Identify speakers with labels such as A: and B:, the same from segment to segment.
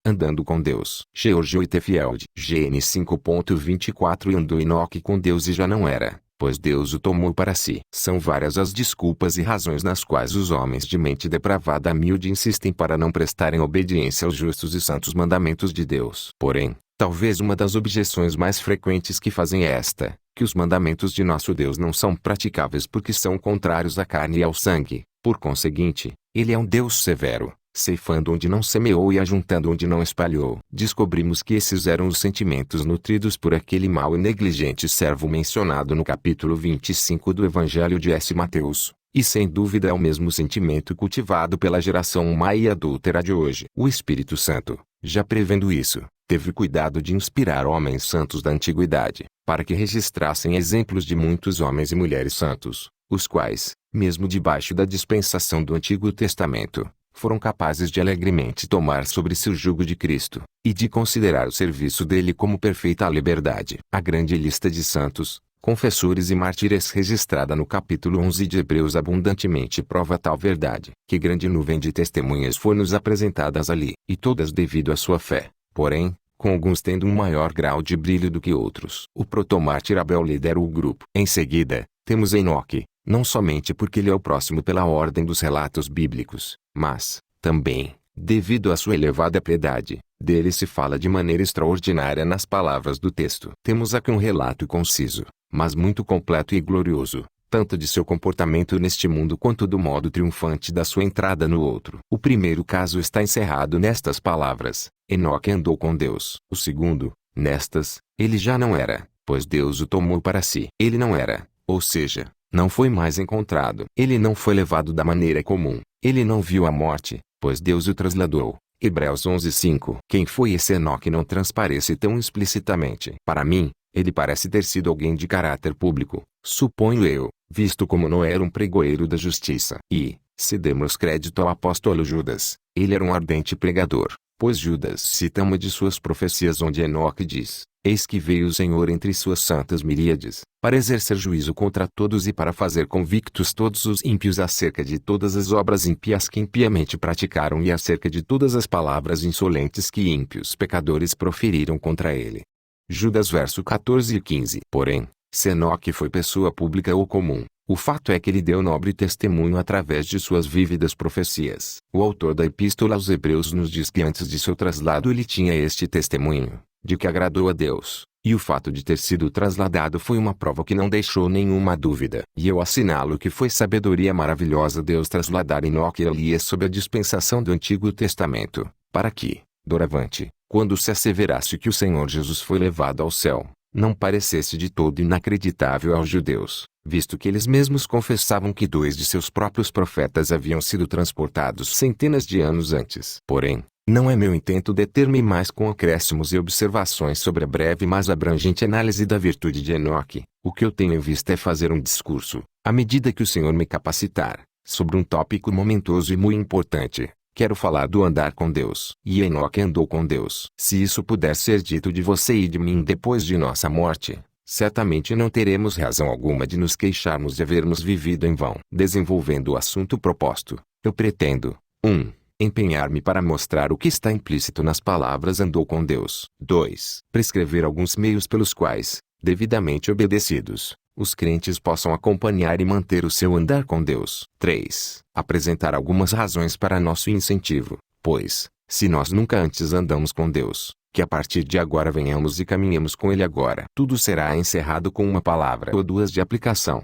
A: andando com Deus. George Whitefield, GN 5.24 E andou Enoque com Deus e já não era, pois Deus o tomou para si. São várias as desculpas e razões nas quais os homens de mente depravada humilde insistem para não prestarem obediência aos justos e santos mandamentos de Deus. Porém, talvez uma das objeções mais frequentes que fazem é esta, que os mandamentos de nosso Deus não são praticáveis porque são contrários à carne e ao sangue. Por conseguinte, ele é um Deus severo, ceifando onde não semeou e ajuntando onde não espalhou. Descobrimos que esses eram os sentimentos nutridos por aquele mau e negligente servo mencionado no capítulo 25 do Evangelho de S. Mateus, e sem dúvida é o mesmo sentimento cultivado pela geração má e adúltera de hoje. O Espírito Santo, já prevendo isso, teve cuidado de inspirar homens santos da antiguidade, para que registrassem exemplos de muitos homens e mulheres santos, os quais, mesmo debaixo da dispensação do Antigo Testamento, foram capazes de alegremente tomar sobre si o jugo de Cristo, e de considerar o serviço dele como perfeita liberdade. A grande lista de santos, confessores e mártires registrada no capítulo 11 de Hebreus abundantemente prova tal verdade. Que grande nuvem de testemunhas foi-nos apresentadas ali, e todas devido à sua fé, porém, com alguns tendo um maior grau de brilho do que outros. O protomártir Abel lidera o grupo. Em seguida, temos Enoque, não somente porque ele é o próximo pela ordem dos relatos bíblicos, mas, também, devido à sua elevada piedade, dele se fala de maneira extraordinária nas palavras do texto. Temos aqui um relato conciso, mas muito completo e glorioso, tanto de seu comportamento neste mundo quanto do modo triunfante da sua entrada no outro. O primeiro caso está encerrado nestas palavras: Enoque andou com Deus. O segundo, nestas, ele já não era, pois Deus o tomou para si. Ele não era, ou seja, não foi mais encontrado. Ele não foi levado da maneira comum. Ele não viu a morte, pois Deus o trasladou. Hebreus 11:5. Quem foi esse Enoque não transparece tão explicitamente. Para mim, ele parece ter sido alguém de caráter público, suponho eu, visto como não era um pregoeiro da justiça. E, se demos crédito ao apóstolo Judas, ele era um ardente pregador, pois Judas cita uma de suas profecias onde Enoque diz: Eis que veio o Senhor entre suas santas miríades, para exercer juízo contra todos e para fazer convictos todos os ímpios acerca de todas as obras ímpias que impiamente praticaram e acerca de todas as palavras insolentes que ímpios pecadores proferiram contra ele. Judas verso 14 e 15. Porém, se Enoque foi pessoa pública ou comum, o fato é que ele deu nobre testemunho através de suas vívidas profecias. O autor da Epístola aos Hebreus nos diz que antes de seu traslado ele tinha este testemunho, de que agradou a Deus, e o fato de ter sido trasladado foi uma prova que não deixou nenhuma dúvida. E eu assinalo que foi sabedoria maravilhosa Deus trasladar Enoque e Elias sob a dispensação do Antigo Testamento, para que, doravante, quando se asseverasse que o Senhor Jesus foi levado ao céu, não parecesse de todo inacreditável aos judeus, visto que eles mesmos confessavam que 2 de seus próprios profetas haviam sido transportados centenas de anos antes. Porém, não é meu intento deter-me mais com acréscimos e observações sobre a breve mas abrangente análise da virtude de Enoque. O que eu tenho em vista é fazer um discurso, à medida que o Senhor me capacitar, sobre um tópico momentoso e muito importante. Quero falar do andar com Deus. E Enoque andou com Deus. Se isso puder ser dito de você e de mim depois de nossa morte, certamente não teremos razão alguma de nos queixarmos de havermos vivido em vão. Desenvolvendo o assunto proposto, eu pretendo: 1. Empenhar-me para mostrar o que está implícito nas palavras andou com Deus. 2. Prescrever alguns meios pelos quais, devidamente obedecidos, os crentes possam acompanhar e manter o seu andar com Deus. 3. Apresentar algumas razões para nosso incentivo, pois, se nós nunca antes andamos com Deus, que a partir de agora venhamos e caminhemos com Ele agora. Tudo será encerrado com uma palavra ou duas de aplicação.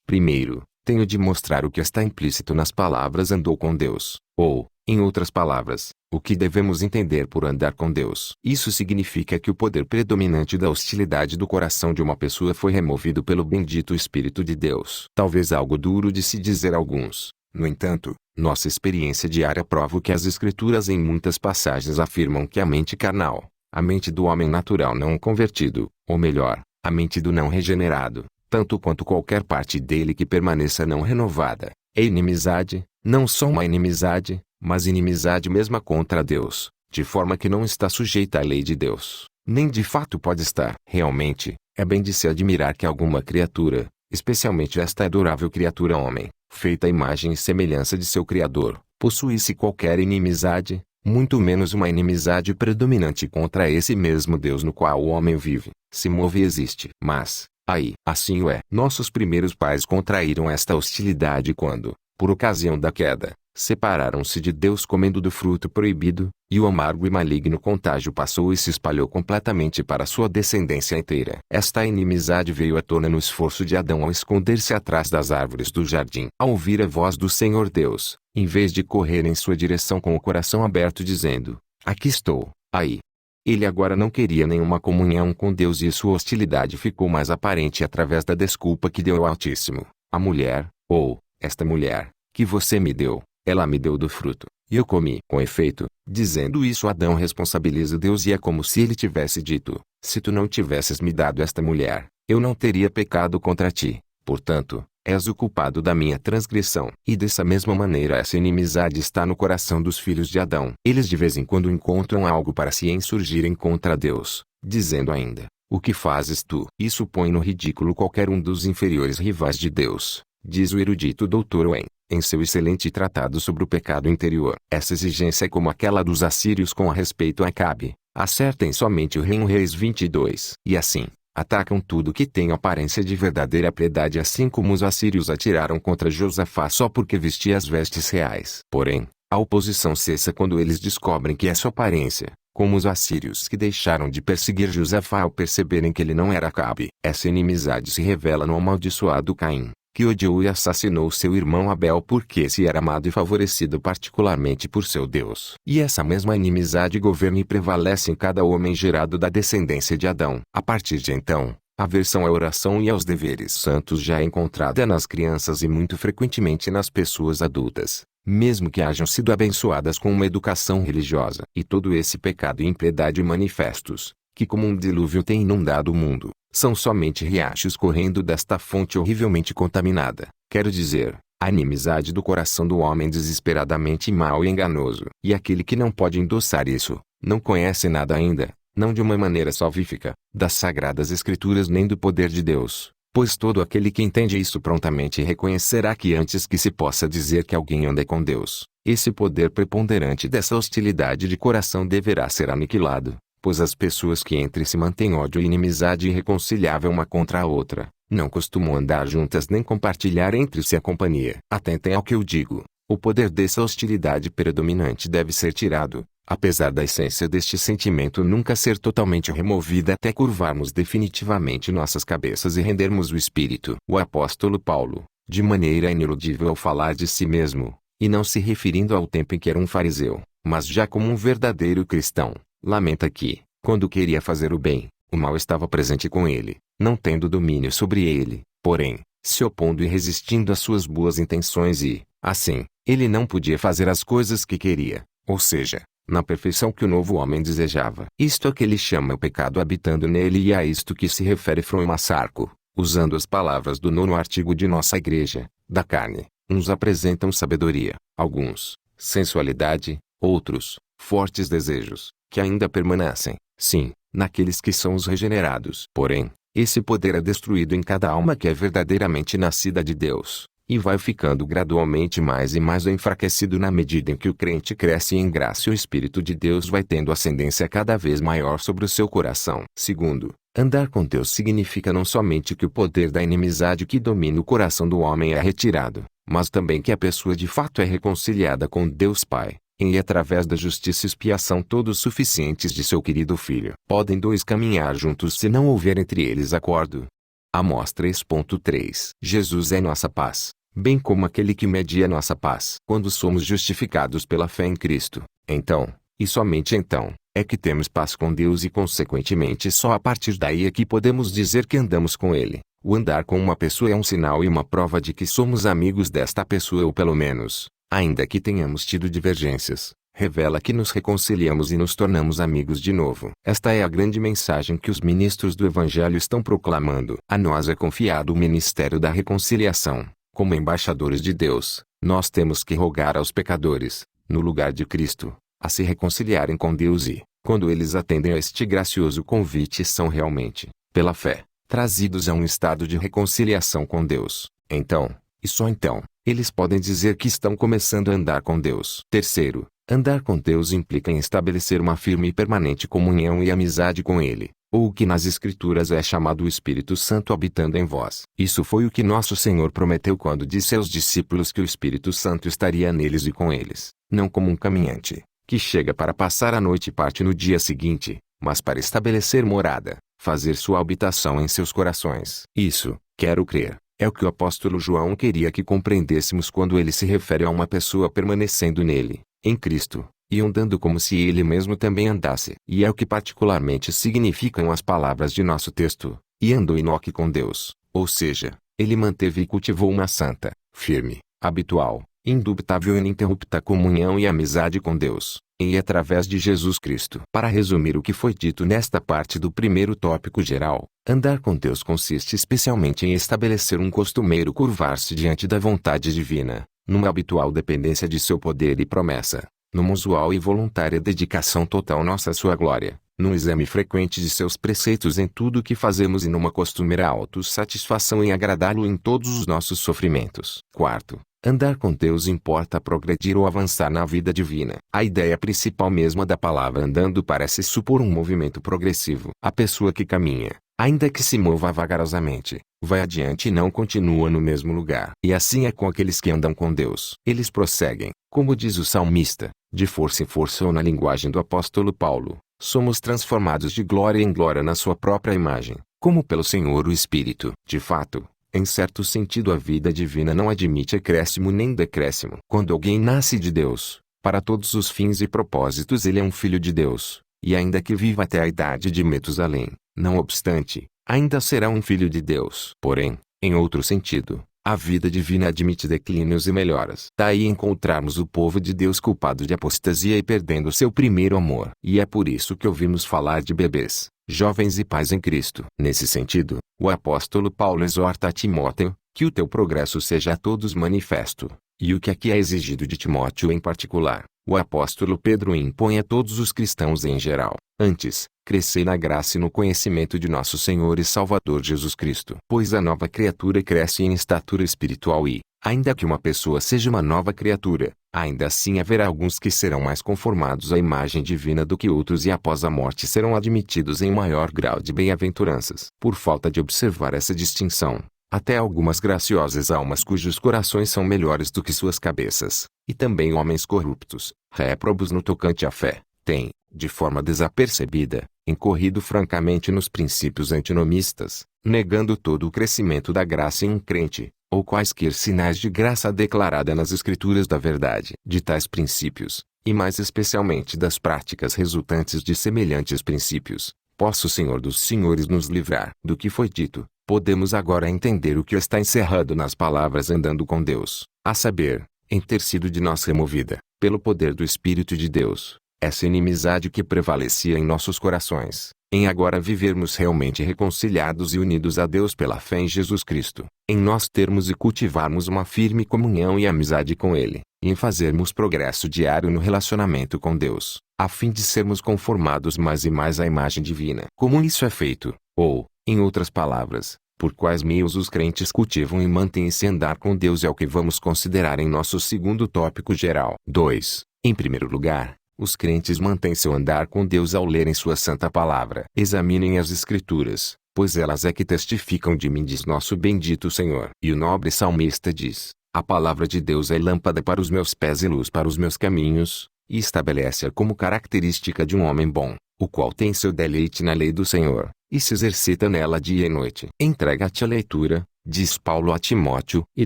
A: Primeiro, tenho de mostrar o que está implícito nas palavras andou com Deus, ou, em outras palavras, o que devemos entender por andar com Deus. Isso significa que o poder predominante da hostilidade do coração de uma pessoa foi removido pelo bendito Espírito de Deus. Talvez algo duro de se dizer a alguns. No entanto, nossa experiência diária prova que as Escrituras em muitas passagens afirmam que a mente carnal, a mente do homem natural não convertido, ou melhor, a mente do não regenerado, tanto quanto qualquer parte dele que permaneça não renovada, é inimizade, não só uma inimizade, mas inimizade mesma contra Deus, de forma que não está sujeita à lei de Deus, nem de fato pode estar. Realmente, é bem de se admirar que alguma criatura, especialmente esta adorável criatura homem, feita à imagem e semelhança de seu Criador, possuísse qualquer inimizade, muito menos uma inimizade predominante contra esse mesmo Deus no qual o homem vive, se move e existe. Mas, aí, assim o é. Nossos primeiros pais contraíram esta hostilidade quando, por ocasião da queda, separaram-se de Deus comendo do fruto proibido, e o amargo e maligno contágio passou e se espalhou completamente para sua descendência inteira. Esta inimizade veio à tona no esforço de Adão ao esconder-se atrás das árvores do jardim. Ao ouvir a voz do Senhor Deus, em vez de correr em sua direção com o coração aberto dizendo, aqui estou, aí. Ele agora não queria nenhuma comunhão com Deus e sua hostilidade ficou mais aparente através da desculpa que deu ao Altíssimo. A mulher, ou, esta mulher, que você me deu, ela me deu do fruto, e eu comi. Com efeito, dizendo isso Adão responsabiliza Deus e é como se ele tivesse dito, se tu não tivesses me dado esta mulher, eu não teria pecado contra ti, portanto, és o culpado da minha transgressão. E dessa mesma maneira essa inimizade está no coração dos filhos de Adão. Eles de vez em quando encontram algo para se insurgirem contra Deus, dizendo ainda, o que fazes tu? Isso põe no ridículo qualquer um dos inferiores rivais de Deus, diz o erudito Dr. Owen, em seu excelente tratado sobre o pecado interior. Essa exigência é como aquela dos assírios com a respeito a Acabe. Acertem somente o rei em Reis 22. E assim, atacam tudo que tem aparência de verdadeira piedade assim como os assírios atiraram contra Josafá só porque vestia as vestes reais. Porém, a oposição cessa quando eles descobrem que é só aparência, como os assírios que deixaram de perseguir Josafá ao perceberem que ele não era Acabe. Essa inimizade se revela no amaldiçoado Caim, que odiou e assassinou seu irmão Abel porque se era amado e favorecido particularmente por seu Deus. E essa mesma inimizade governa e prevalece em cada homem gerado da descendência de Adão. A partir de então, a aversão à oração e aos deveres santos já é encontrada nas crianças e muito frequentemente nas pessoas adultas, mesmo que hajam sido abençoadas com uma educação religiosa. E todo esse pecado e impiedade manifestos, que como um dilúvio tem inundado o mundo, são somente riachos correndo desta fonte horrivelmente contaminada. Quero dizer, a inimizade do coração do homem desesperadamente mau e enganoso. E aquele que não pode endossar isso, não conhece nada ainda, não de uma maneira salvífica, das sagradas escrituras nem do poder de Deus. Pois todo aquele que entende isso prontamente reconhecerá que antes que se possa dizer que alguém anda com Deus, esse poder preponderante dessa hostilidade de coração deverá ser aniquilado. Pois as pessoas que entre si mantêm ódio e inimizade irreconciliável uma contra a outra, não costumam andar juntas nem compartilhar entre si a companhia. Atentem ao que eu digo, o poder dessa hostilidade predominante deve ser tirado, apesar da essência deste sentimento nunca ser totalmente removida até curvarmos definitivamente nossas cabeças e rendermos o espírito. O apóstolo Paulo, de maneira ineludível ao falar de si mesmo, e não se referindo ao tempo em que era um fariseu, mas já como um verdadeiro cristão, lamenta que, quando queria fazer o bem, o mal estava presente com ele, não tendo domínio sobre ele, porém, se opondo e resistindo às suas boas intenções e, assim, ele não podia fazer as coisas que queria, ou seja, na perfeição que o novo homem desejava. Isto é que ele chama o pecado habitando nele e a isto que se refere From Massarco, usando as palavras do 9º artigo de nossa igreja, da carne, uns apresentam sabedoria, alguns, sensualidade, outros, fortes desejos, que ainda permanecem, sim, naqueles que são os regenerados. Porém, esse poder é destruído em cada alma que é verdadeiramente nascida de Deus, e vai ficando gradualmente mais e mais enfraquecido na medida em que o crente cresce em graça e o Espírito de Deus vai tendo ascendência cada vez maior sobre o seu coração. Segundo, andar com Deus significa não somente que o poder da inimizade que domina o coração do homem é retirado, mas também que a pessoa de fato é reconciliada com Deus Pai, em e através da justiça e expiação todos suficientes de seu querido Filho. Podem dois caminhar juntos se não houver entre eles acordo. Amós 3.3. Jesus é nossa paz, bem como aquele que media nossa paz. Quando somos justificados pela fé em Cristo, então, e somente então, é que temos paz com Deus e consequentemente só a partir daí é que podemos dizer que andamos com Ele. O andar com uma pessoa é um sinal e uma prova de que somos amigos desta pessoa ou pelo menos, ainda que tenhamos tido divergências, revela que nos reconciliamos e nos tornamos amigos de novo. Esta é a grande mensagem que os ministros do Evangelho estão proclamando. A nós é confiado o ministério da reconciliação. Como embaixadores de Deus, nós temos que rogar aos pecadores, no lugar de Cristo, a se reconciliarem com Deus e, quando eles atendem a este gracioso convite são realmente, pela fé, trazidos a um estado de reconciliação com Deus, então, e só então, eles podem dizer que estão começando a andar com Deus. Terceiro, Andar com Deus implica em estabelecer uma firme e permanente comunhão e amizade com Ele, ou o que nas Escrituras é chamado o Espírito Santo habitando em vós. Isso foi o que nosso Senhor prometeu quando disse aos discípulos que o Espírito Santo estaria neles e com eles, não como um caminhante, que chega para passar a noite e parte no dia seguinte, mas para estabelecer morada, fazer sua habitação em seus corações. Isso, quero crer, é o que o apóstolo João queria que compreendêssemos quando ele se refere a uma pessoa permanecendo nele, em Cristo, e andando como se ele mesmo também andasse. E é o que particularmente significam as palavras de nosso texto, e andou Enoque com Deus, ou seja, ele manteve e cultivou uma santa, firme, habitual, indubitável e ininterrupta comunhão e amizade com Deus, e através de Jesus Cristo. Para resumir o que foi dito nesta parte do primeiro tópico geral, andar com Deus consiste especialmente em estabelecer um costumeiro curvar-se diante da vontade divina, numa habitual dependência de seu poder e promessa, numa usual e voluntária dedicação total nossa à sua glória, num exame frequente de seus preceitos em tudo o que fazemos e numa costumeira autossatisfação em agradá-lo em todos os nossos sofrimentos. Quarto, andar com Deus importa progredir ou avançar na vida divina. A ideia principal mesma da palavra andando parece supor um movimento progressivo. A pessoa que caminha, ainda que se mova vagarosamente, vai adiante e não continua no mesmo lugar. E assim é com aqueles que andam com Deus. Eles prosseguem, como diz o salmista, de força em força ou na linguagem do apóstolo Paulo, somos transformados de glória em glória na sua própria imagem, como pelo Senhor o Espírito. De fato, em certo sentido a vida divina não admite acréscimo nem decréscimo. Quando alguém nasce de Deus, para todos os fins e propósitos ele é um filho de Deus, e ainda que viva até a idade de Metusalém, não obstante, ainda será um filho de Deus. Porém, em outro sentido, a vida divina admite declínios e melhoras. Daí encontrarmos o povo de Deus culpado de apostasia e perdendo seu primeiro amor. E é por isso que ouvimos falar de bebês, jovens e pais em Cristo. Nesse sentido, o apóstolo Paulo exorta a Timóteo, que o teu progresso seja a todos manifesto, e o que aqui é exigido de Timóteo em particular, o apóstolo Pedro impõe a todos os cristãos em geral. Antes, crescei na graça e no conhecimento de nosso Senhor e Salvador Jesus Cristo. Pois a nova criatura cresce em estatura espiritual e, ainda que uma pessoa seja uma nova criatura, ainda assim haverá alguns que serão mais conformados à imagem divina do que outros e após a morte serão admitidos em maior grau de bem-aventuranças. Por falta de observar essa distinção, até algumas graciosas almas cujos corações são melhores do que suas cabeças, e também homens corruptos, réprobos no tocante à fé, têm, de forma desapercebida, incorrido francamente nos princípios antinomistas, negando todo o crescimento da graça em um crente, ou quaisquer sinais de graça declarada nas Escrituras da verdade. De tais princípios, e mais especialmente das práticas resultantes de semelhantes princípios, possa o Senhor dos Senhores nos livrar. Do que foi dito, podemos agora entender o que está encerrado nas palavras andando com Deus, a saber, em ter sido de nós removida, pelo poder do Espírito de Deus, essa inimizade que prevalecia em nossos corações, em agora vivermos realmente reconciliados e unidos a Deus pela fé em Jesus Cristo, em nós termos e cultivarmos uma firme comunhão e amizade com Ele, e em fazermos progresso diário no relacionamento com Deus, a fim de sermos conformados mais e mais à imagem divina. Como isso é feito, ou, em outras palavras, por quais meios os crentes cultivam e mantêm esse andar com Deus é o que vamos considerar em nosso segundo tópico geral. 2. Em primeiro lugar, os crentes mantêm seu andar com Deus ao lerem sua santa palavra. Examinem as Escrituras, pois elas é que testificam de mim, diz nosso bendito Senhor. E o nobre salmista diz, a palavra de Deus é lâmpada para os meus pés e luz para os meus caminhos, e estabelece-a como característica de um homem bom, o qual tem seu deleite na lei do Senhor, e se exercita nela dia e noite. Entrega-te a leitura, diz Paulo a Timóteo, e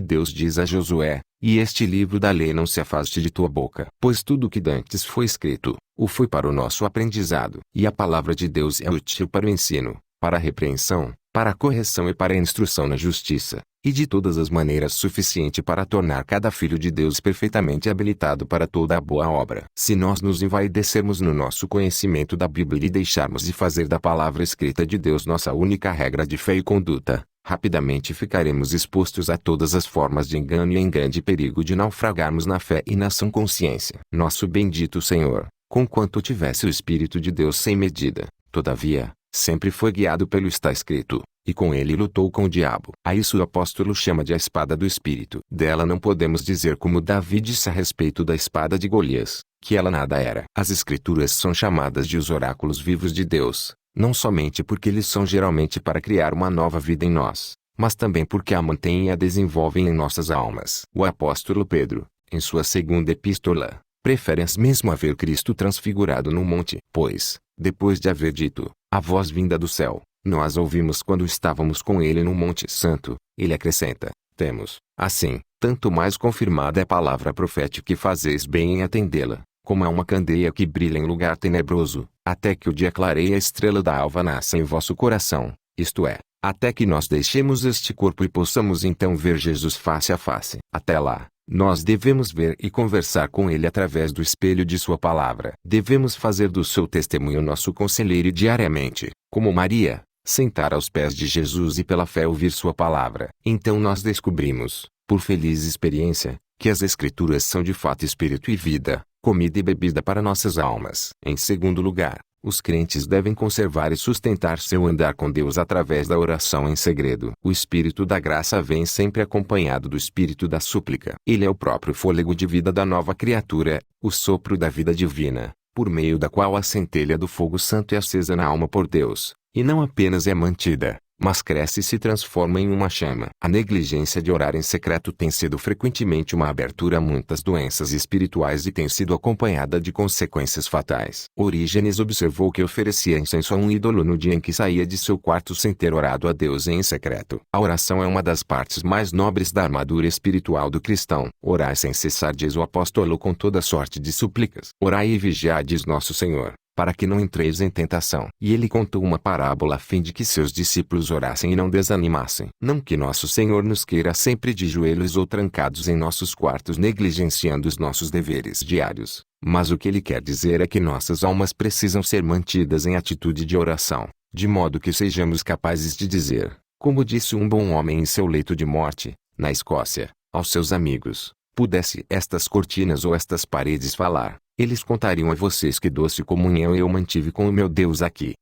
A: Deus diz a Josué, e este livro da lei não se afaste de tua boca. Pois tudo o que dantes foi escrito, o foi para o nosso aprendizado. E a palavra de Deus é útil para o ensino, para a repreensão, para a correção e para a instrução na justiça, e de todas as maneiras suficiente para tornar cada filho de Deus perfeitamente habilitado para toda a boa obra. Se nós nos envaidecermos no nosso conhecimento da Bíblia e deixarmos de fazer da palavra escrita de Deus nossa única regra de fé e conduta, rapidamente ficaremos expostos a todas as formas de engano e em grande perigo de naufragarmos na fé e na sã consciência. Nosso bendito Senhor, conquanto tivesse o Espírito de Deus sem medida, todavia, sempre foi guiado pelo está escrito, e com ele lutou com o diabo. A isso o apóstolo chama de a espada do Espírito. Dela não podemos dizer como Davi disse a respeito da espada de Golias, que ela nada era. As Escrituras são chamadas de os oráculos vivos de Deus, não somente porque eles são geralmente para criar uma nova vida em nós, mas também porque a mantêm e a desenvolvem em nossas almas. O apóstolo Pedro, em sua segunda epístola, prefere mesmo a ver Cristo transfigurado no monte, pois, depois de haver dito, a voz vinda do céu, nós ouvimos quando estávamos com ele no Monte Santo, ele acrescenta, temos, assim, tanto mais confirmada a palavra profética que fazeis bem em atendê-la, como é uma candeia que brilha em lugar tenebroso, até que o dia clareie a estrela da alva nasça em vosso coração, isto é, até que nós deixemos este corpo e possamos então ver Jesus face a face. Até lá, nós devemos ver e conversar com ele através do espelho de sua palavra. Devemos fazer do seu testemunho nosso conselheiro diariamente, como Maria, sentar aos pés de Jesus e pela fé ouvir sua palavra. Então nós descobrimos, por feliz experiência, que as Escrituras são de fato espírito e vida, comida e bebida para nossas almas. Em segundo lugar, os crentes devem conservar e sustentar seu andar com Deus através da oração em segredo. O Espírito da graça vem sempre acompanhado do Espírito da súplica. Ele é o próprio fôlego de vida da nova criatura, o sopro da vida divina, por meio da qual a centelha do fogo santo é acesa na alma por Deus, e não apenas é mantida, mas cresce e se transforma em uma chama. A negligência de orar em secreto tem sido frequentemente uma abertura a muitas doenças espirituais e tem sido acompanhada de consequências fatais. Orígenes observou que oferecia incenso a um ídolo no dia em que saía de seu quarto sem ter orado a Deus em secreto. A oração é uma das partes mais nobres da armadura espiritual do cristão. Orai sem cessar, diz o apóstolo, com toda sorte de súplicas. Orai e vigiai, diz nosso Senhor, para que não entreis em tentação. E ele contou uma parábola a fim de que seus discípulos orassem e não desanimassem. Não que nosso Senhor nos queira sempre de joelhos ou trancados em nossos quartos negligenciando os nossos deveres diários, mas o que ele quer dizer é que nossas almas precisam ser mantidas em atitude de oração, de modo que sejamos capazes de dizer, como disse um bom homem em seu leito de morte, na Escócia, aos seus amigos, pudesse estas cortinas ou estas paredes falar, eles contariam a vocês que doce comunhão eu mantive com o meu Deus aqui.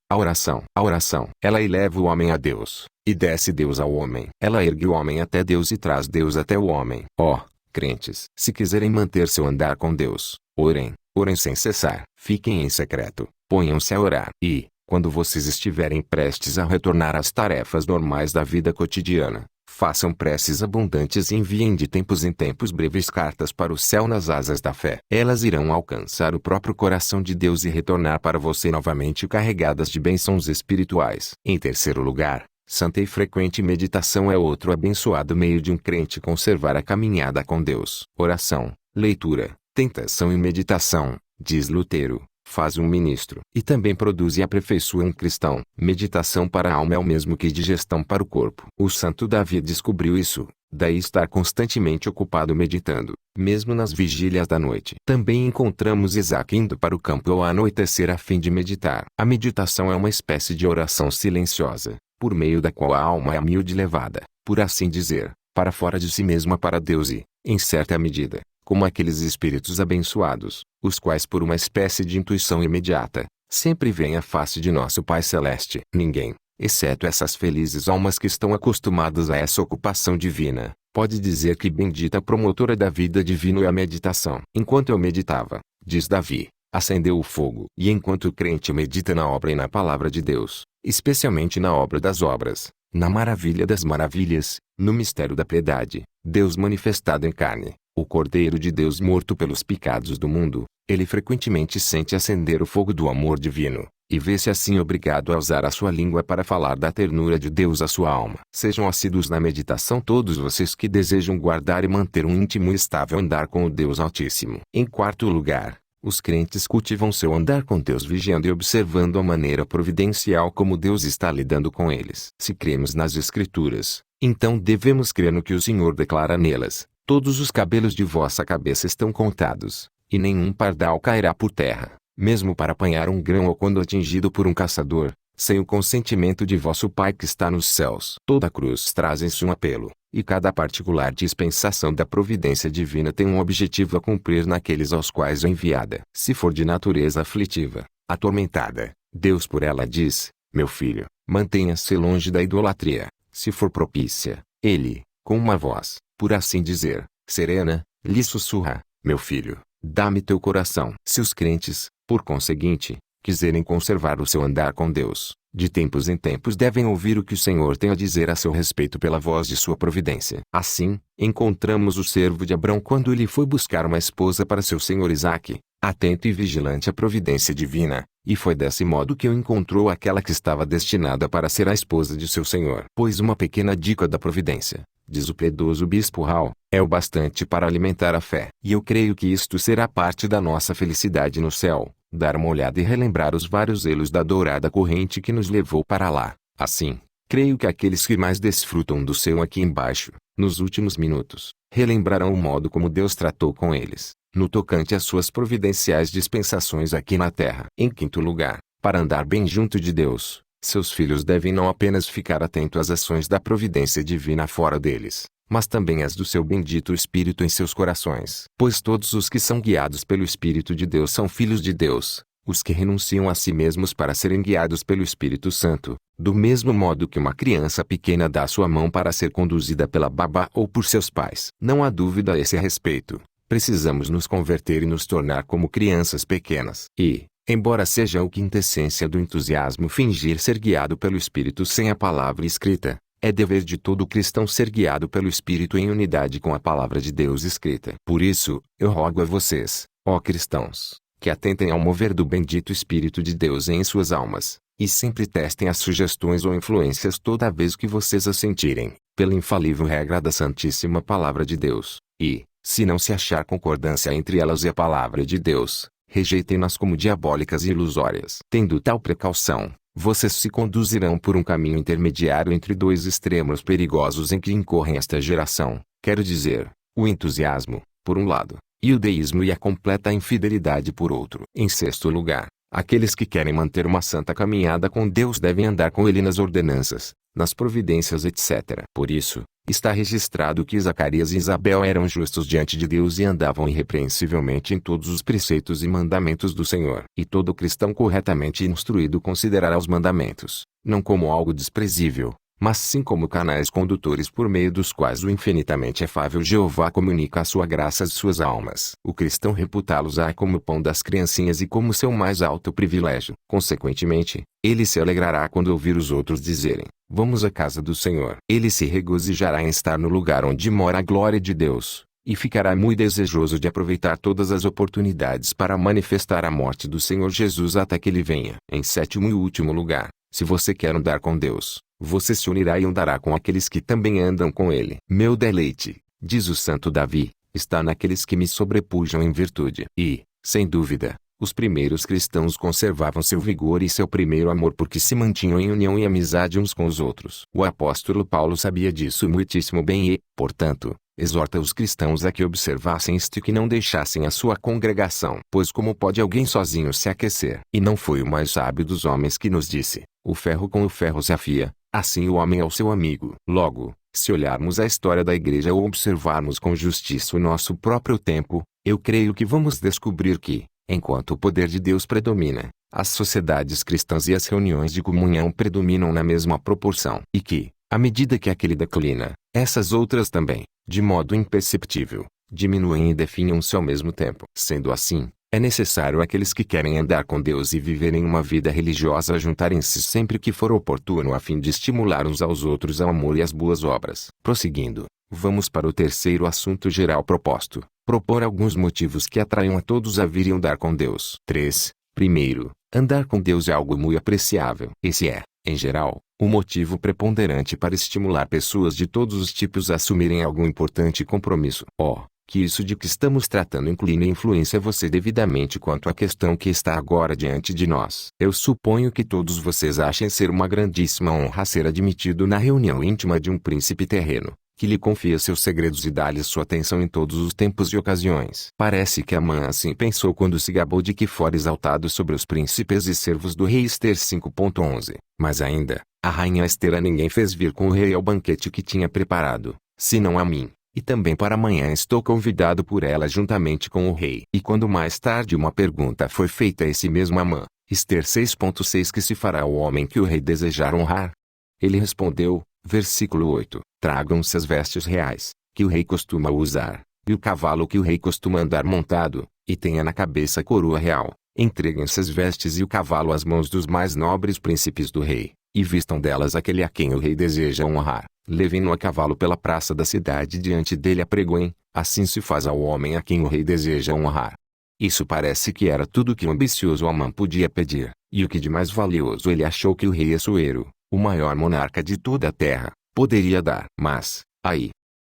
A: A oração, ela eleva o homem a Deus, e desce Deus ao homem. Ela ergue o homem até Deus e traz Deus até o homem. Crentes, se quiserem manter seu andar com Deus, orem sem cessar. Fiquem em secreto, ponham-se a orar. E, quando vocês estiverem prestes a retornar às tarefas normais da vida cotidiana, façam preces abundantes e enviem de tempos em tempos breves cartas para o céu nas asas da fé. Elas irão alcançar o próprio coração de Deus e retornar para você novamente carregadas de bênçãos espirituais. Em terceiro lugar, santa e frequente meditação é outro abençoado meio de um crente conservar a caminhada com Deus. Oração, leitura, tentação e meditação, diz Lutero, faz um ministro, e também produz e aperfeiçoa um cristão. Meditação para a alma é o mesmo que digestão para o corpo. O santo Davi descobriu isso, daí estar constantemente ocupado meditando, mesmo nas vigílias da noite. Também encontramos Isaac indo para o campo ao anoitecer a fim de meditar. A meditação é uma espécie de oração silenciosa, por meio da qual a alma é humilde levada, por assim dizer, para fora de si mesma para Deus e, em certa medida, como aqueles espíritos abençoados, os quais por uma espécie de intuição imediata, sempre veem a face de nosso Pai Celeste. Ninguém, exceto essas felizes almas que estão acostumadas a essa ocupação divina, pode dizer que bendita promotora da vida divina é a meditação. Enquanto eu meditava, diz Davi, acendeu o fogo. E enquanto o crente medita na obra e na palavra de Deus, especialmente na obra das obras, na maravilha das maravilhas, no mistério da piedade, Deus manifestado em carne, o Cordeiro de Deus morto pelos pecados do mundo, ele frequentemente sente acender o fogo do amor divino, e vê-se assim obrigado a usar a sua língua para falar da ternura de Deus à sua alma. Sejam assíduos na meditação todos vocês que desejam guardar e manter um íntimo e estável andar com o Deus Altíssimo. Em quarto lugar, os crentes cultivam seu andar com Deus vigiando e observando a maneira providencial como Deus está lidando com eles. Se cremos nas Escrituras, então devemos crer no que o Senhor declara nelas. Todos os cabelos de vossa cabeça estão contados, e nenhum pardal cairá por terra, mesmo para apanhar um grão ou quando atingido por um caçador, sem o consentimento de vosso Pai que está nos céus. Toda cruz traz-se um apelo, e cada particular dispensação da providência divina tem um objetivo a cumprir naqueles aos quais é enviada. Se for de natureza aflitiva, atormentada, Deus por ela diz, meu filho, mantenha-se longe da idolatria. Se for propícia, Ele, com uma voz, por assim dizer, serena, lhe sussurra, meu filho, dá-me teu coração. Se os crentes, por conseguinte, quiserem conservar o seu andar com Deus, de tempos em tempos devem ouvir o que o Senhor tem a dizer a seu respeito pela voz de sua providência. Assim, encontramos o servo de Abrão quando ele foi buscar uma esposa para seu senhor Isaque, atento e vigilante à providência divina, e foi desse modo que o encontrou aquela que estava destinada para ser a esposa de seu senhor. Pois uma pequena dica da providência, diz o piedoso bispo Hall, é o bastante para alimentar a fé. E eu creio que isto será parte da nossa felicidade no céu, dar uma olhada e relembrar os vários elos da dourada corrente que nos levou para lá. Assim, creio que aqueles que mais desfrutam do céu aqui embaixo, nos últimos minutos, relembrarão o modo como Deus tratou com eles, no tocante às suas providenciais dispensações aqui na terra. Em quinto lugar, para andar bem junto de Deus, seus filhos devem não apenas ficar atentos às ações da providência divina fora deles, mas também as do seu bendito Espírito em seus corações. Pois todos os que são guiados pelo Espírito de Deus são filhos de Deus, os que renunciam a si mesmos para serem guiados pelo Espírito Santo, do mesmo modo que uma criança pequena dá sua mão para ser conduzida pela babá ou por seus pais. Não há dúvida a esse respeito. Precisamos nos converter e nos tornar como crianças pequenas. E, embora seja o quintessência do entusiasmo fingir ser guiado pelo Espírito sem a palavra escrita, é dever de todo cristão ser guiado pelo Espírito em unidade com a palavra de Deus escrita. Por isso, eu rogo a vocês, ó cristãos, que atentem ao mover do bendito Espírito de Deus em suas almas, e sempre testem as sugestões ou influências toda vez que vocês as sentirem, pela infalível regra da Santíssima Palavra de Deus, e, se não se achar concordância entre elas e a Palavra de Deus, rejeitem-nas como diabólicas e ilusórias. Tendo tal precaução, vocês se conduzirão por um caminho intermediário entre dois extremos perigosos em que incorre esta geração, quero dizer, o entusiasmo, por um lado, e o deísmo e a completa infidelidade por outro. Em sexto lugar, aqueles que querem manter uma santa caminhada com Deus devem andar com Ele nas ordenanças, nas providências etc. Por isso, está registrado que Zacarias e Isabel eram justos diante de Deus e andavam irrepreensivelmente em todos os preceitos e mandamentos do Senhor. E todo cristão corretamente instruído considerará os mandamentos, não como algo desprezível, mas sim como canais condutores por meio dos quais o infinitamente afável Jeová comunica a sua graça às suas almas. O cristão reputá-los-á como o pão das criancinhas e como seu mais alto privilégio. Consequentemente, ele se alegrará quando ouvir os outros dizerem: vamos à casa do Senhor. Ele se regozijará em estar no lugar onde mora a glória de Deus, e ficará muito desejoso de aproveitar todas as oportunidades para manifestar a morte do Senhor Jesus até que ele venha. Em sétimo e último lugar, se você quer andar com Deus, você se unirá e andará com aqueles que também andam com Ele. Meu deleite, diz o santo Davi, está naqueles que me sobrepujam em virtude. E, sem dúvida, os primeiros cristãos conservavam seu vigor e seu primeiro amor porque se mantinham em união e amizade uns com os outros. O apóstolo Paulo sabia disso muitíssimo bem e, portanto, exorta os cristãos a que observassem isto e que não deixassem a sua congregação. Pois como pode alguém sozinho se aquecer? E não foi o mais sábio dos homens que nos disse: o ferro com o ferro se afia, assim o homem é o seu amigo. Logo, se olharmos a história da igreja ou observarmos com justiça o nosso próprio tempo, eu creio que vamos descobrir que, enquanto o poder de Deus predomina, as sociedades cristãs e as reuniões de comunhão predominam na mesma proporção. E que, à medida que aquele declina, essas outras também, de modo imperceptível, diminuem e definham-se ao mesmo tempo. Sendo assim, é necessário aqueles que querem andar com Deus e viverem uma vida religiosa juntarem-se sempre que for oportuno a fim de estimular uns aos outros ao amor e às boas obras. Prosseguindo, vamos para o terceiro assunto geral proposto: propor alguns motivos que atraiam a todos a virem andar com Deus. 3. Primeiro, andar com Deus é algo muito apreciável. Esse é, em geral, o motivo preponderante para estimular pessoas de todos os tipos a assumirem algum importante compromisso. Que isso de que estamos tratando inclina e influencia você devidamente quanto à questão que está agora diante de nós. Eu suponho que todos vocês achem ser uma grandíssima honra ser admitido na reunião íntima de um príncipe terreno, que lhe confia seus segredos e dá-lhe sua atenção em todos os tempos e ocasiões. Parece que Amã assim pensou quando se gabou de que fora exaltado sobre os príncipes e servos do rei Ester 5.11. Mas ainda, a rainha Ester a ninguém fez vir com o rei ao banquete que tinha preparado, senão a mim. E também para amanhã estou convidado por ela juntamente com o rei. E quando mais tarde uma pergunta foi feita a esse mesmo Amã, Ester 6.6, que se fará ao homem que o rei desejar honrar? Ele respondeu, versículo 8, tragam-se as vestes reais, que o rei costuma usar, e o cavalo que o rei costuma andar montado, e tenha na cabeça a coroa real. Entreguem essas vestes e o cavalo às mãos dos mais nobres príncipes do rei, e vistam delas aquele a quem o rei deseja honrar. Levem-no a cavalo pela praça da cidade, diante dele apregoem, assim se faz ao homem a quem o rei deseja honrar. Isso parece que era tudo que o ambicioso Amã podia pedir, e o que de mais valioso ele achou que o rei Assuero, o maior monarca de toda a terra, poderia dar. Mas, aí,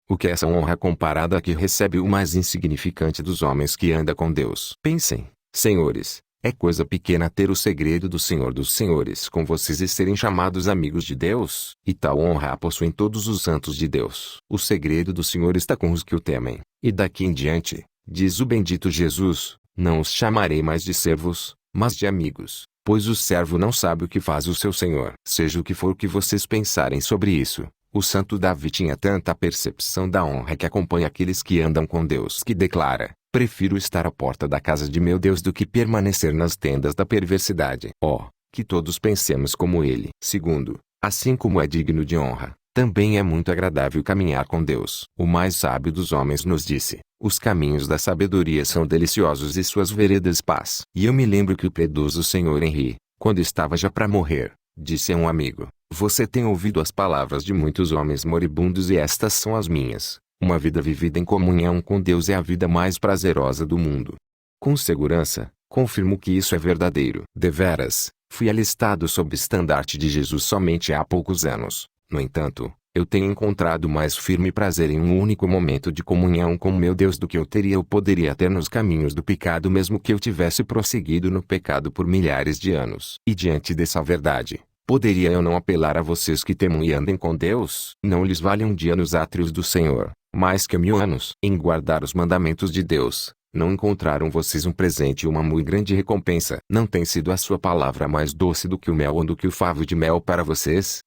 A: o que é essa honra comparada a que recebe o mais insignificante dos homens que anda com Deus? Pensem, senhores, é coisa pequena ter o segredo do Senhor dos Senhores com vocês e serem chamados amigos de Deus, e tal honra a possuem todos os santos de Deus. O segredo do Senhor está com os que o temem, e daqui em diante, diz o bendito Jesus, não os chamarei mais de servos, mas de amigos, pois o servo não sabe o que faz o seu senhor. Seja o que for que vocês pensarem sobre isso, o santo Davi tinha tanta percepção da honra que acompanha aqueles que andam com Deus que declara: prefiro estar à porta da casa de meu Deus do que permanecer nas tendas da perversidade. Que todos pensemos como ele. Segundo, assim como é digno de honra, também é muito agradável caminhar com Deus. O mais sábio dos homens nos disse: os caminhos da sabedoria são deliciosos e suas veredas paz. E eu me lembro que o piedoso senhor Henry, quando estava já para morrer, disse a um amigo: você tem ouvido as palavras de muitos homens moribundos e estas são as minhas. Uma vida vivida em comunhão com Deus é a vida mais prazerosa do mundo. Com segurança, confirmo que isso é verdadeiro. Deveras, fui alistado sob estandarte de Jesus somente há poucos anos. No entanto, eu tenho encontrado mais firme prazer em um único momento de comunhão com meu Deus do que eu teria ou poderia ter nos caminhos do pecado, mesmo que eu tivesse prosseguido no pecado por milhares de anos. E diante dessa verdade, poderia eu não apelar a vocês que temam e andem com Deus? Não lhes vale um dia nos átrios do Senhor, mais que 1000 anos em guardar os mandamentos de Deus. Não encontraram vocês um presente e uma muito grande recompensa? Não tem sido a sua palavra mais doce do que o mel ou do que o favo de mel para vocês?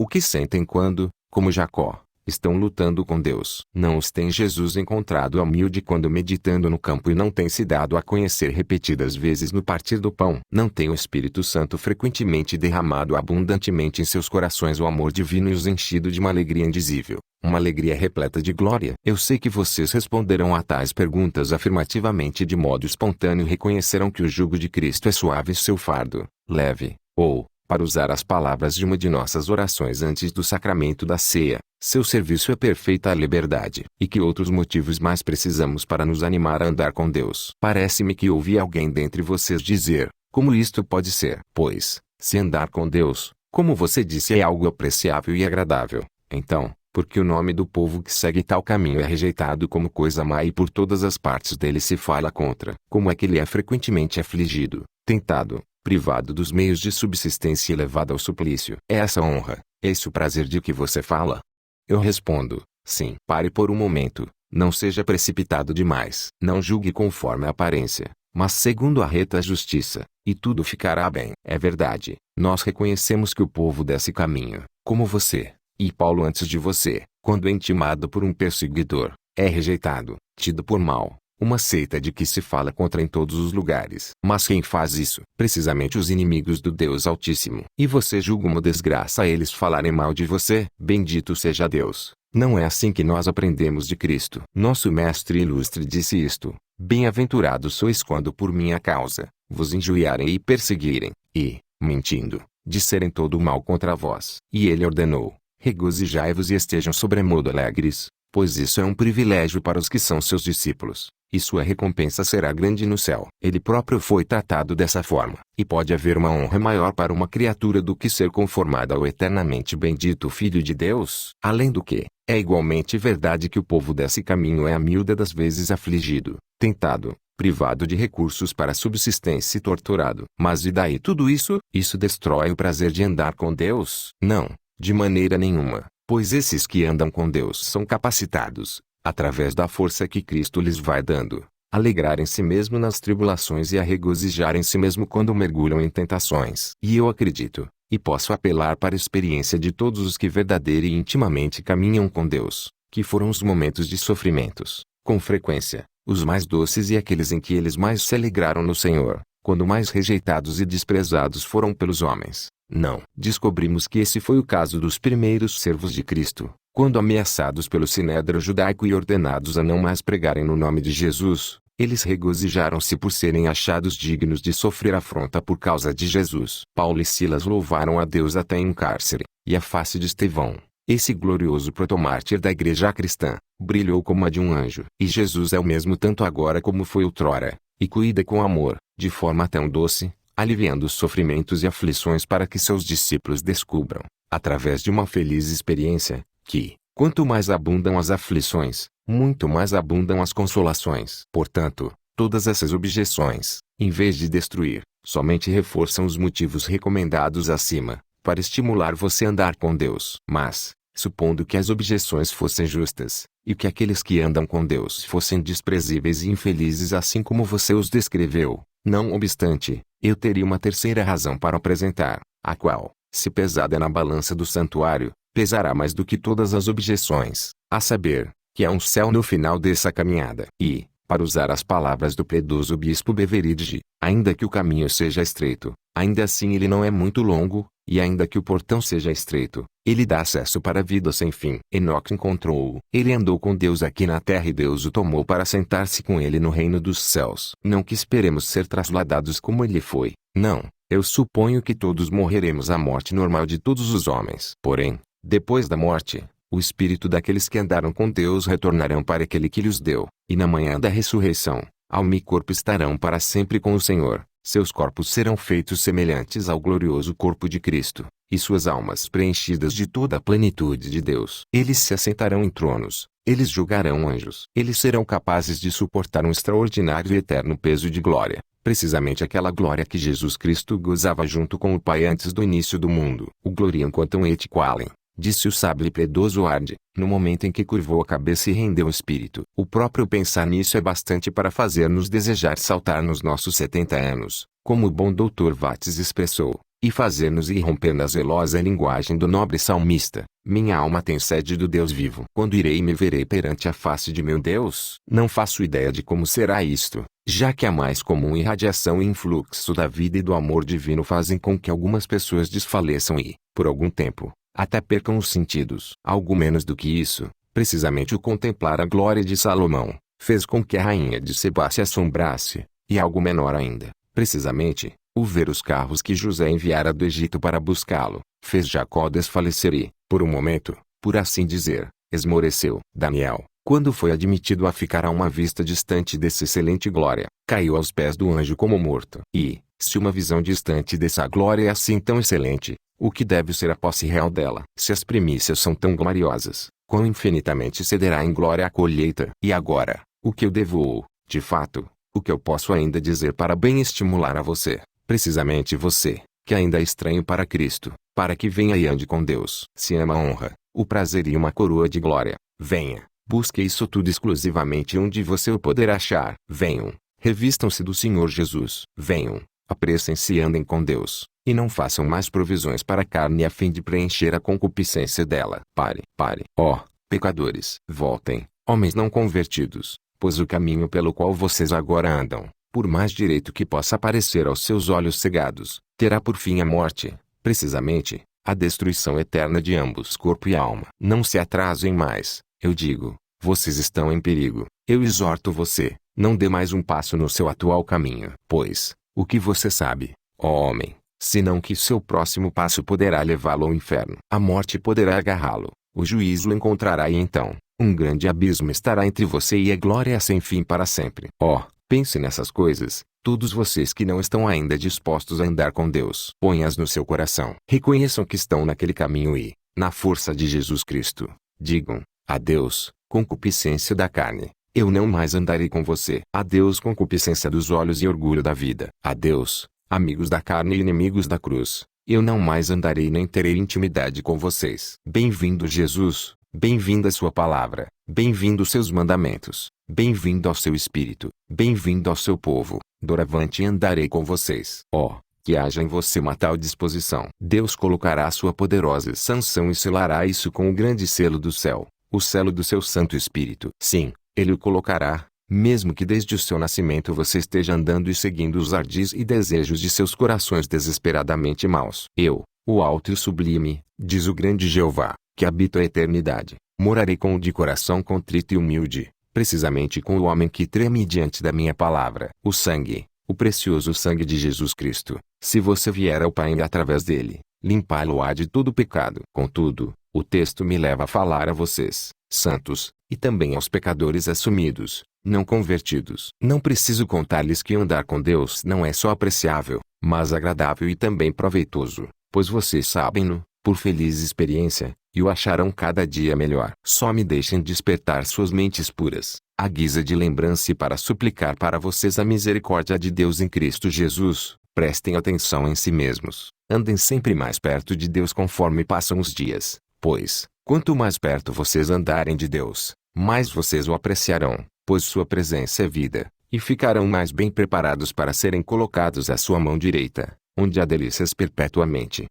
A: O que sentem quando, como Jacó, estão lutando com Deus? Não os tem Jesus encontrado humilde quando meditando no campo e não tem se dado a conhecer repetidas vezes no partir do pão? Não tem o Espírito Santo frequentemente derramado abundantemente em seus corações o amor divino e os enchido de uma alegria indizível, uma alegria repleta de glória? Eu sei que vocês responderão a tais perguntas afirmativamente de modo espontâneo e reconhecerão que o jugo de Cristo é suave e seu fardo leve, ou, para usar as palavras de uma de nossas orações antes do sacramento da ceia, seu serviço é perfeita liberdade. E que outros motivos mais precisamos para nos animar a andar com Deus? Parece-me que ouvi alguém dentre vocês dizer: como isto pode ser? Pois, se andar com Deus, como você disse, é algo apreciável e agradável, então, porque o nome do povo que segue tal caminho é rejeitado como coisa má e por todas as partes dele se fala contra, como é que ele é frequentemente afligido, tentado, privado dos meios de subsistência e levado ao suplício? É essa honra, é esse o prazer de que você fala? Eu respondo: sim. Pare por um momento, não seja precipitado demais. Não julgue conforme a aparência, mas segundo a reta justiça, e tudo ficará bem. É verdade, nós reconhecemos que o povo desse caminho, como você, e Paulo antes de você, quando é intimado por um perseguidor, é rejeitado, tido por mau, uma seita de que se fala contra em todos os lugares. Mas quem faz isso? Precisamente os inimigos do Deus Altíssimo. E você julga uma desgraça a eles falarem mal de você? Bendito seja Deus! Não é assim que nós aprendemos de Cristo. Nosso Mestre Ilustre disse isto: bem-aventurados sois quando por minha causa vos injuriarem e perseguirem, e, mentindo, disserem todo o mal contra vós. E ele ordenou: regozijai-vos e estejam sobremodo alegres, pois isso é um privilégio para os que são seus discípulos, e sua recompensa será grande no céu. Ele próprio foi tratado dessa forma. E pode haver uma honra maior para uma criatura do que ser conformada ao eternamente bendito Filho de Deus? Além do que, é igualmente verdade que o povo desse caminho é a miúda das vezes afligido, tentado, privado de recursos para subsistência e torturado. Mas e daí tudo isso? Isso destrói o prazer de andar com Deus? Não, de maneira nenhuma, pois esses que andam com Deus são capacitados, através da força que Cristo lhes vai dando, a alegrarem si mesmo nas tribulações e a regozijarem-se mesmo quando mergulham em tentações. E eu acredito, e posso apelar para a experiência de todos os que verdadeira e intimamente caminham com Deus, que foram os momentos de sofrimentos, com frequência, os mais doces e aqueles em que eles mais se alegraram no Senhor, quando mais rejeitados e desprezados foram pelos homens. Não. Descobrimos que esse foi o caso dos primeiros servos de Cristo, Quando ameaçados pelo sinédrio judaico e ordenados a não mais pregarem no nome de Jesus, eles regozijaram-se por serem achados dignos de sofrer afronta por causa de Jesus. Paulo e Silas louvaram a Deus até em cárcere, e a face de Estevão, esse glorioso protomártir da igreja cristã, brilhou como a de um anjo. E Jesus é o mesmo tanto agora como foi outrora, e cuida com amor, de forma tão doce, aliviando os sofrimentos e aflições para que seus discípulos descubram, através de uma feliz experiência, que, quanto mais abundam as aflições, muito mais abundam as consolações. Portanto, todas essas objeções, em vez de destruir, somente reforçam os motivos recomendados acima, para estimular você a andar com Deus. Mas, supondo que as objeções fossem justas, e que aqueles que andam com Deus fossem desprezíveis e infelizes assim como você os descreveu, não obstante, eu teria uma terceira razão para apresentar, a qual, se pesada na balança do santuário, pesará mais do que todas as objeções, a saber, que há um céu no final dessa caminhada. E, para usar as palavras do piedoso bispo Beveridge, ainda que o caminho seja estreito, ainda assim ele não é muito longo, e ainda que o portão seja estreito, ele dá acesso para a vida sem fim. Enoque encontrou-o. Ele andou com Deus aqui na terra e Deus o tomou para sentar-se com ele no reino dos céus. Não que esperemos ser trasladados como ele foi, não. Eu suponho que todos morreremos a morte normal de todos os homens. Porém, depois da morte, o espírito daqueles que andaram com Deus retornarão para aquele que lhes deu, e na manhã da ressurreição, alma e corpo estarão para sempre com o Senhor. Seus corpos serão feitos semelhantes ao glorioso corpo de Cristo, e suas almas preenchidas de toda a plenitude de Deus. Eles se assentarão em tronos, eles julgarão anjos. Eles serão capazes de suportar um extraordinário e eterno peso de glória, precisamente aquela glória que Jesus Cristo gozava junto com o Pai antes do início do mundo. O gloriam quantum et qualem, disse o sábio e piedoso Arde, no momento em que curvou a cabeça e rendeu o espírito. O próprio pensar nisso é bastante para fazer-nos desejar saltar nos nossos 70 anos, como o bom Dr. Watts expressou, e fazer-nos irromper na zelosa linguagem do nobre salmista: minha alma tem sede do Deus vivo. Quando irei e me verei perante a face de meu Deus? Não faço ideia de como será isto, já que a mais comum irradiação e influxo da vida e do amor divino fazem com que algumas pessoas desfaleçam e, por algum tempo, até percam os sentidos. Algo menos do que isso, precisamente o contemplar a glória de Salomão, fez com que a rainha de Seba se assombrasse, e algo menor ainda, precisamente, o ver os carros que José enviara do Egito para buscá-lo, fez Jacó desfalecer e, por um momento, por assim dizer, esmoreceu. Daniel, quando foi admitido a ficar a uma vista distante dessa excelente glória, caiu aos pés do anjo como morto. E, se uma visão distante dessa glória é assim tão excelente, o que deve ser a posse real dela? Se as primícias são tão gloriosas, quão infinitamente cederá em glória a colheita? E agora, o que eu devo, de fato, o que eu posso ainda dizer para bem estimular a você, precisamente você, que ainda é estranho para Cristo, para que venha e ande com Deus. Se ama a honra, o prazer e uma coroa de glória, venha, busque isso tudo exclusivamente onde você o poderá achar. Venham, revistam-se do Senhor Jesus. Venham, apressem-se e andem com Deus, e não façam mais provisões para a carne a fim de preencher a concupiscência dela. Pare, ó, pecadores. Voltem, homens não convertidos, pois o caminho pelo qual vocês agora andam, por mais direito que possa parecer aos seus olhos cegados, terá por fim a morte, precisamente, a destruição eterna de ambos corpo e alma. Não se atrasem mais, eu digo, vocês estão em perigo. Eu exorto você, não dê mais um passo no seu atual caminho. Pois, o que você sabe, ó homem, senão que seu próximo passo poderá levá-lo ao inferno. A morte poderá agarrá-lo, o juízo o encontrará e então, um grande abismo estará entre você e a glória sem fim para sempre. Ó, pense nessas coisas, todos vocês que não estão ainda dispostos a andar com Deus. Ponham-as no seu coração. Reconheçam que estão naquele caminho e, na força de Jesus Cristo, digam: adeus, concupiscência da carne, eu não mais andarei com você. Adeus, concupiscência dos olhos e orgulho da vida. Adeus, amigos da carne e inimigos da cruz, eu não mais andarei nem terei intimidade com vocês. Bem-vindo Jesus, bem-vindo a sua palavra, bem-vindo aos seus mandamentos, bem-vindo ao seu espírito, bem-vindo ao seu povo. Doravante andarei com vocês. Ó, que haja em você uma tal disposição. Deus colocará a sua poderosa sanção e selará isso com o grande selo do céu, o selo do seu Santo Espírito. Sim, Ele o colocará, mesmo que desde o seu nascimento você esteja andando e seguindo os ardis e desejos de seus corações desesperadamente maus. Eu, o alto e o sublime, diz o grande Jeová, que habita a eternidade, Morarei com o de coração contrito e humilde, precisamente com o homem que treme diante da minha palavra. O sangue, o precioso sangue de Jesus Cristo, se você vier ao Pai através dele, limpá-lo-á de todo pecado. Contudo, o texto me leva a falar a vocês, santos, e também aos pecadores assumidos, não convertidos. Não preciso contar-lhes que andar com Deus não é só apreciável, mas agradável e também proveitoso, pois vocês sabem-no, por feliz experiência, e o acharão cada dia melhor. Só me deixem despertar suas mentes puras, à guisa de lembrança e para suplicar para vocês a misericórdia de Deus em Cristo Jesus. Prestem atenção em si mesmos, andem sempre mais perto de Deus conforme passam os dias, pois, quanto mais perto vocês andarem de Deus, mais vocês o apreciarão, pois sua presença é vida, e ficarão mais bem preparados para serem colocados à sua mão direita, onde há delícias perpetuamente.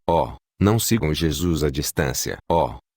A: Não sigam Jesus à distância.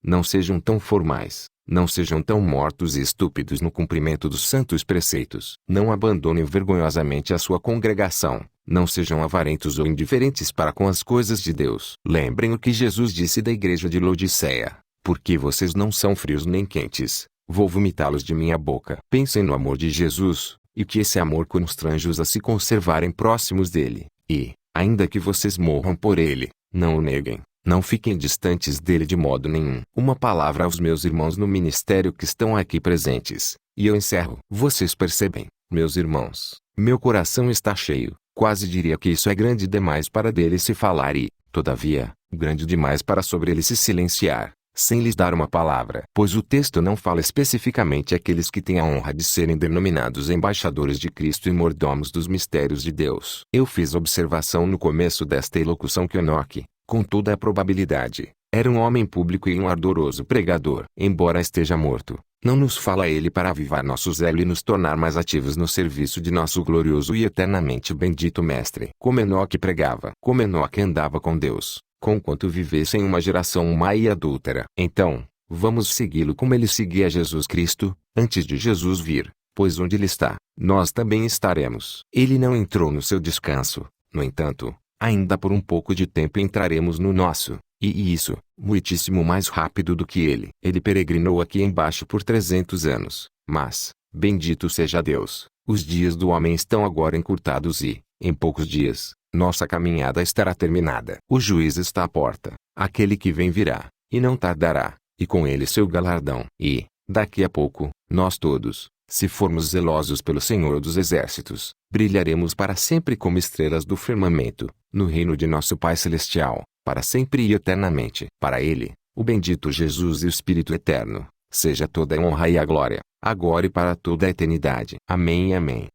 A: Não sejam tão formais, não sejam tão mortos e estúpidos no cumprimento dos santos preceitos. Não abandonem vergonhosamente a sua congregação, não sejam avarentos ou indiferentes para com as coisas de Deus. Lembrem o que Jesus disse da igreja de Laodiceia: porque vocês não são frios nem quentes, vou vomitá-los de minha boca. Pensem no amor de Jesus, e que esse amor constrange-os a se conservarem próximos dele, e, ainda que vocês morram por ele, não o neguem. Não fiquem distantes dele de modo nenhum. Uma palavra aos meus irmãos no ministério que estão aqui presentes, e eu encerro. Vocês percebem, meus irmãos, meu coração está cheio, quase diria que isso é grande demais para dele se falar e, todavia, grande demais para sobre ele se silenciar, sem lhes dar uma palavra. Pois o texto não fala especificamente àqueles que têm a honra de serem denominados embaixadores de Cristo e mordomos dos mistérios de Deus. Eu fiz observação no começo desta elocução que Enoque, com toda a probabilidade, era um homem público e um ardoroso pregador. Embora esteja morto, não nos fala ele para avivar nosso zelo e nos tornar mais ativos no serviço de nosso glorioso e eternamente bendito Mestre. Como Enoque pregava, como Enoque andava com Deus, conquanto vivesse em uma geração má e adúltera. Então, vamos segui-lo como ele seguia Jesus Cristo, antes de Jesus vir, pois onde ele está, nós também estaremos. Ele não entrou no seu descanso, no entanto, ainda por um pouco de tempo entraremos no nosso, e isso, muitíssimo mais rápido do que ele. Ele peregrinou aqui embaixo por 300 anos, mas, bendito seja Deus, os dias do homem estão agora encurtados e, em poucos dias, nossa caminhada estará terminada. O juiz está à porta, aquele que vem virá, e não tardará, e com ele seu galardão. E, daqui a pouco, nós todos, se formos zelosos pelo Senhor dos Exércitos, brilharemos para sempre como estrelas do firmamento, no reino de nosso Pai Celestial, para sempre e eternamente. Para ele, o bendito Jesus e o Espírito Eterno, seja toda a honra e a glória, agora e para toda a eternidade. Amém e amém.